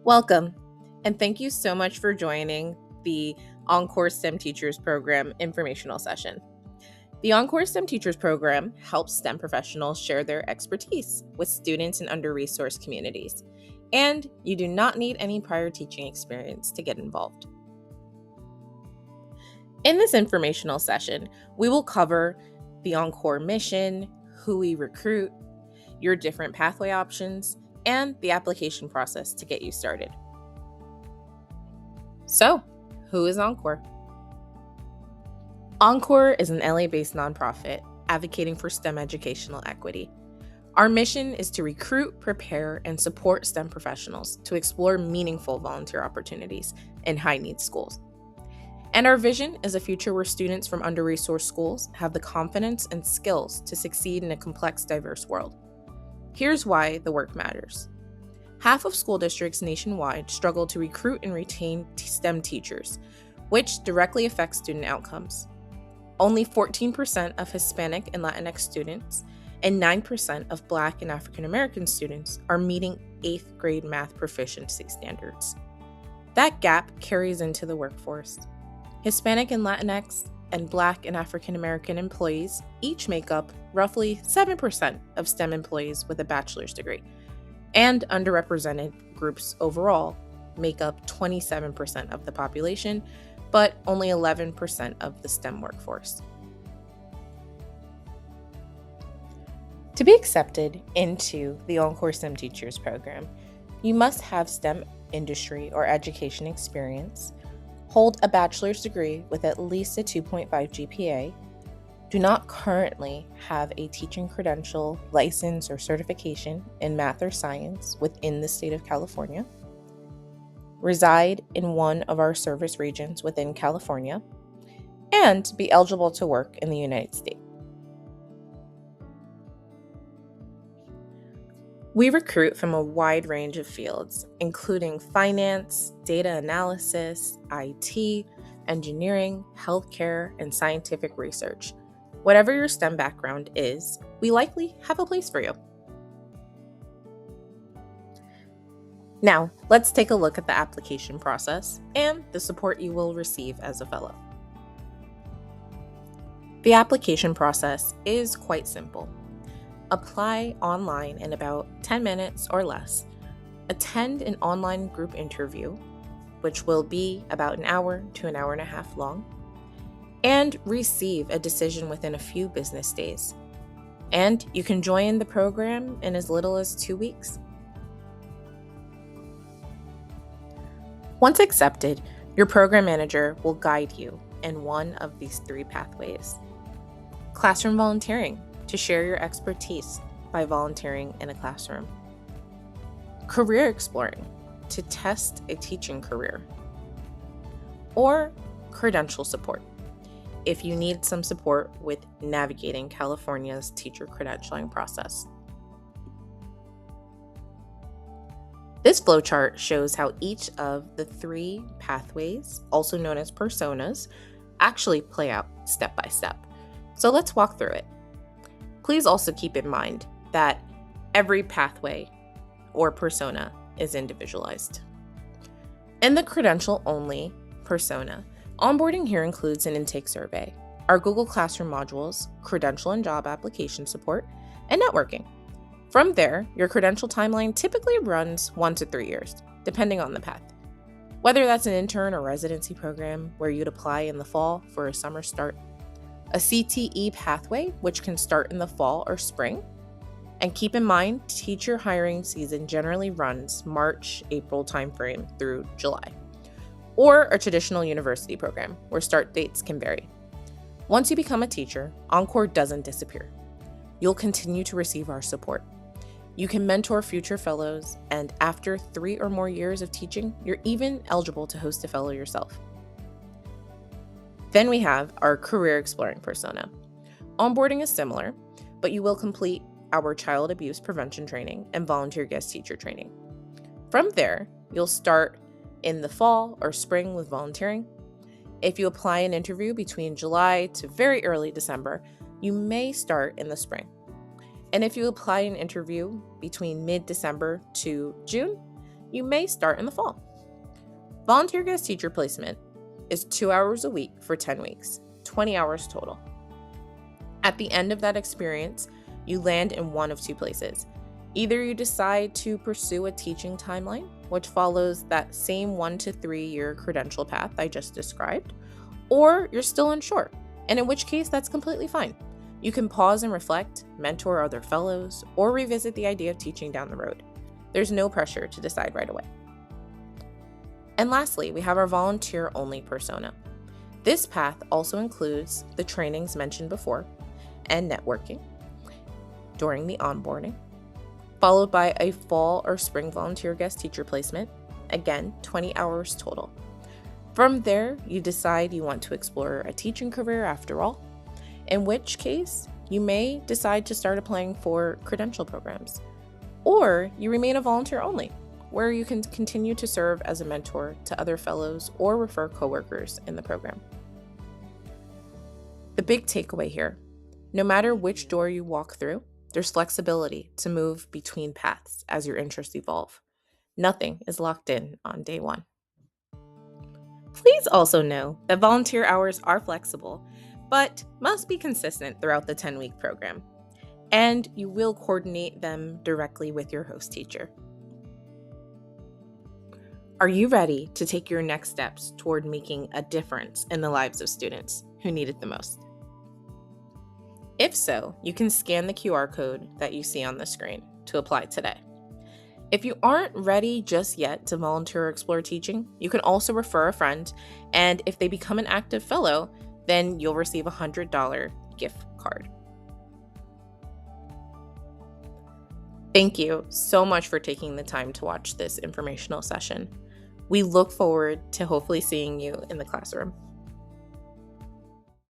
Welcome, and thank you so much for joining the EnCorps STEM Teachers Program informational session. The EnCorps STEM Teachers Program helps STEM professionals share their expertise with students in under-resourced communities, and you do not need any prior teaching experience to get involved. In this informational session, we will cover the EnCorps mission, who we recruit, your different pathway options, and the application process to get you started. So, who is EnCorps? EnCorps is an LA-based nonprofit advocating for STEM educational equity. Our mission is to recruit, prepare, and support STEM professionals to explore meaningful volunteer opportunities in high-need schools. And our vision is a future where students from under-resourced schools have the confidence and skills to succeed in a complex, diverse world. Here's why the work matters. Half of school districts nationwide struggle to recruit and retain STEM teachers, which directly affects student outcomes. Only 14% of Hispanic and Latinx students and 9% of Black and African American students are meeting 8th grade math proficiency standards. That gap carries into the workforce. Hispanic and Latinx and Black and African American employees each make up roughly 7% of STEM employees with a bachelor's degree, and underrepresented groups overall make up 27% of the population, but only 11% of the STEM workforce. To be accepted into the EnCorps STEM Teachers Program, you must have STEM industry or education experience, hold a bachelor's degree with at least a 2.5 GPA, do not currently have a teaching credential, license, or certification in math or science within the state of California, reside in one of our service regions within California, and be eligible to work in the United States. We recruit from a wide range of fields, including finance, data analysis, IT, engineering, healthcare, and scientific research. Whatever your STEM background is, we likely have a place for you. Now, let's take a look at the application process and the support you will receive as a fellow. The application process is quite simple. Apply online in about 10 minutes or less. Attend an online group interview, which will be about an hour to an hour and a half long, and receive a decision within a few business days. And you can join the program in as little as 2 weeks. Once accepted, your program manager will guide you in one of these 3 pathways. Classroom volunteering, to share your expertise by volunteering in a classroom. Career exploring, to test a teaching career. Or credential support, if you need some support with navigating California's teacher credentialing process. This flowchart shows how each of the 3 pathways, also known as personas, actually play out step by step. So let's walk through it. Please also keep in mind that every pathway or persona is individualized. In the credential-only persona, onboarding here includes an intake survey, our Google Classroom modules, credential and job application support, and networking. From there, your credential timeline typically runs 1 to 3 years, depending on the path. Whether that's an intern or residency program where you'd apply in the fall for a summer start, a CTE pathway, which can start in the fall or spring. And keep in mind, teacher hiring season generally runs March, April timeframe through July. Or a traditional university program, where start dates can vary. Once you become a teacher, EnCorps doesn't disappear. You'll continue to receive our support. You can mentor future fellows, and after 3 or more years of teaching, you're even eligible to host a fellow yourself. Then we have our career exploring persona. Onboarding is similar, but you will complete our child abuse prevention training and volunteer guest teacher training. From there, you'll start in the fall or spring with volunteering. If you apply an interview between July to very early December, you may start in the spring. And if you apply an interview between mid-December to June, you may start in the fall. Volunteer guest teacher placement is 2 hours a week for 10 weeks, 20 hours total. At the end of that experience, you land in one of two places. Either you decide to pursue a teaching timeline, which follows that same 1 to 3 year credential path I just described, or you're still unsure, and in which case that's completely fine. You can pause and reflect, mentor other fellows, or revisit the idea of teaching down the road. There's no pressure to decide right away. And lastly, we have our volunteer-only persona. This path also includes the trainings mentioned before and networking during the onboarding, followed by a fall or spring volunteer guest teacher placement, again, 20 hours total. From there, you decide you want to explore a teaching career after all, in which case you may decide to start applying for credential programs, or you remain a volunteer only, where you can continue to serve as a mentor to other fellows or refer coworkers in the program. The big takeaway here, no matter which door you walk through, there's flexibility to move between paths as your interests evolve. Nothing is locked in on day one. Please also know that volunteer hours are flexible, but must be consistent throughout the 10-week program, and you will coordinate them directly with your host teacher. Are you ready to take your next steps toward making a difference in the lives of students who need it the most? If so, you can scan the QR code that you see on the screen to apply today. If you aren't ready just yet to volunteer or explore teaching, you can also refer a friend, and if they become an active fellow, then you'll receive a $100 gift card. Thank you so much for taking the time to watch this informational session. We look forward to hopefully seeing you in the classroom.